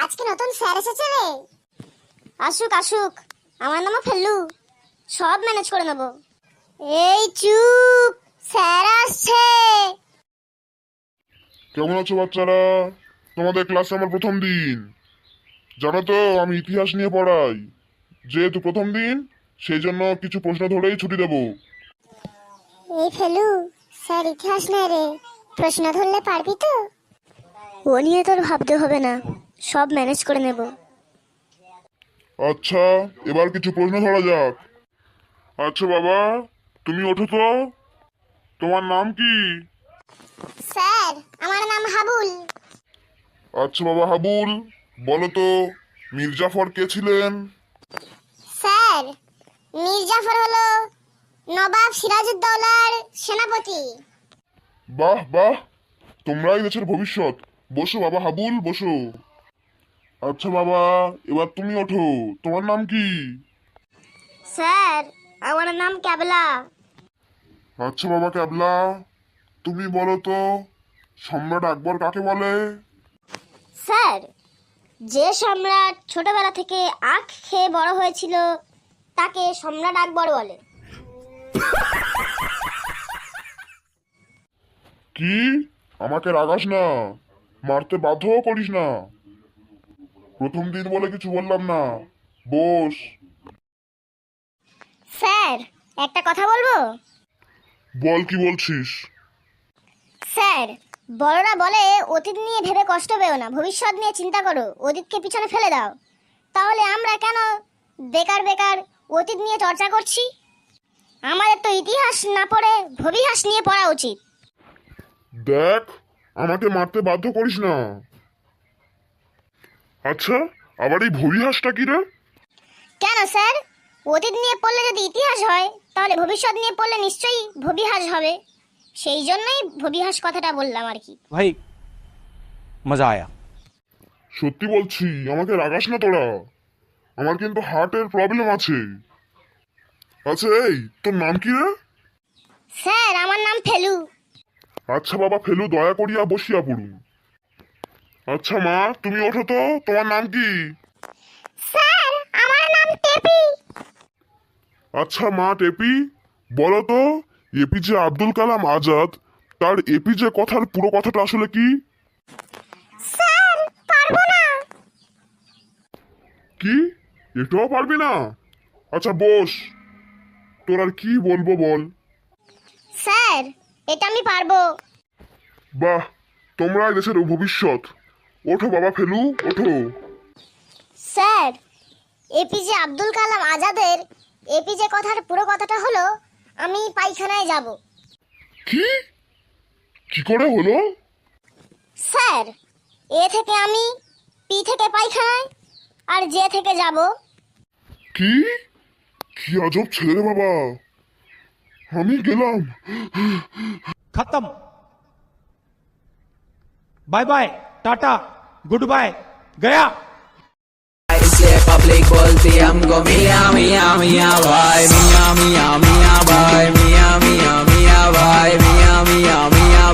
আজকে নতুন স্যার এসেছে রে। আসুক আসুক, আমার নামও ফেললু, সব ম্যানেজ করে নেব। এই চুপ, স্যার আসছে। কেমন আছো বাচ্চারা? তোমাদের ক্লাসে আমার প্রথম দিন। জানো তো আমি ইতিহাস নিয়ে পড়াই। যেহেতু প্রথম দিন, সেই জন্য কিছু প্রশ্ন ধরেই ছুটি দেবো। এই ফেলু, স্যার ইতিহাস নেয় রে, প্রশ্ন ধরলে পারবি তো? ও নিয়ে তোর ভাবতে হবে না, সব ম্যানেজ করে নেব। আচ্ছা, এবার কিছু প্রশ্ন ধরা যাক। আচ্ছা বাবা, তুমি ওঠো তো। তোমার নাম কি? স্যার, আমার নাম হাবুল। আচ্ছা বাবা হাবুল, বলো তো মির্জাফর কে ছিলেন? স্যার, মীর জাফর হলো নবাব সিরাজউদ্দৌলার সেনাপতি। বাহ বাহ, তোমরাই দেশের ভবিষ্যৎ। বসো বাবা হাবুল, বসো। আচ্ছা বাবা, এবার তুমি ওঠো। তোমার নাম কি? স্যার, আমার নাম ক্যাবলা। আচ্ছা বাবা ক্যাবলা, তুমি বলো তো সম্রাট আকবর কাকে বলে? স্যার, যে সম্রাট ছোটবেলা থেকে আখ খেয়ে বড় হয়েছিল তাকে সম্রাট আকবর বলে। কি? আমাকে রাগাস না, মারতে বাধ্য করিস না। প্রথম দিন বলে কিছু বললাম না। বস। স্যার, একটা কথা বলবো? বল, কি বলছিস? স্যার, বড়রা বলে অতীত নিয়ে ভেবে কষ্ট পেও না, ভবিষ্যৎ নিয়ে চিন্তা করো, অতীতকে পিছনে ফেলে দাও। তাহলে আমরা কেন বেকার বেকার অতীত নিয়ে চর্চা করছি? আমাদের তো ইতিহাস না পড়ে ভবিহাস নিয়ে পড়া উচিত। দেখ, আমাকে মারতে বাধ্য করিস না। আচ্ছা, আবার এই ভবিহাসটা কি রে? কেন স্যার, অতীত নিয়ে পড়লে যদি ইতিহাস হয় তাহলে ভবিষ্যৎ নিয়ে পড়লে নিশ্চয়ই ভবিহাস হবে। সেই জন্যই ভবিহাস কথাটা বললাম আর কি। भाई मजा आया। সত্যি বলছি, আমাকে রাগাস না তোরা। আমার কিন্তু হার্টের প্রবলেম আছে। আচ্ছা এই, তোর নাম কি রে? স্যার, আমার নাম ফেলু। আচ্ছা বাবা ফেলু, দয়া করিয়া বসিয়া পড়ুন। আচ্ছা মা, তুমি ওঠো তো। তোমার নাম কি? স্যার, আমার নাম টেপি। আচ্ছা মা টেপি, বলো তো এপিজে আব্দুল কালাম আজাদ, তার এপিজে কথার পুরো কথাটা আসলে কি? স্যার, পারবো না। কি? এটাও পারবি না? আচ্ছা বস, তোর আর কি বলবো বল। স্যার, এটা আমি পারবো। বাহ, তোমরাই দেশের ভবিষ্যৎ। ওঠো বাবা ফেলু, ওঠো। স্যার, এপিজে আব্দুল কালাম আজাদের এপিজে কথার পুরো কথাটা হলো আমি পায়খানায় যাব। কি? কি করে হলো? স্যার, এ থেকে আমি, পি থেকে পায়খানায়, আর জে থেকে যাব। কি? কি আজব ছেলে রে বাবা। আমি গেলাম। खत्म। Bye bye, tata, good bye, गया। इसलिए पब्लिक बोलती हमको मियाँ मियाँ मियाँ भाई, मियाँ मियाँ मियाँ भाई, मियाँ मियाँ मियाँ भाई, मियाँ मियाँ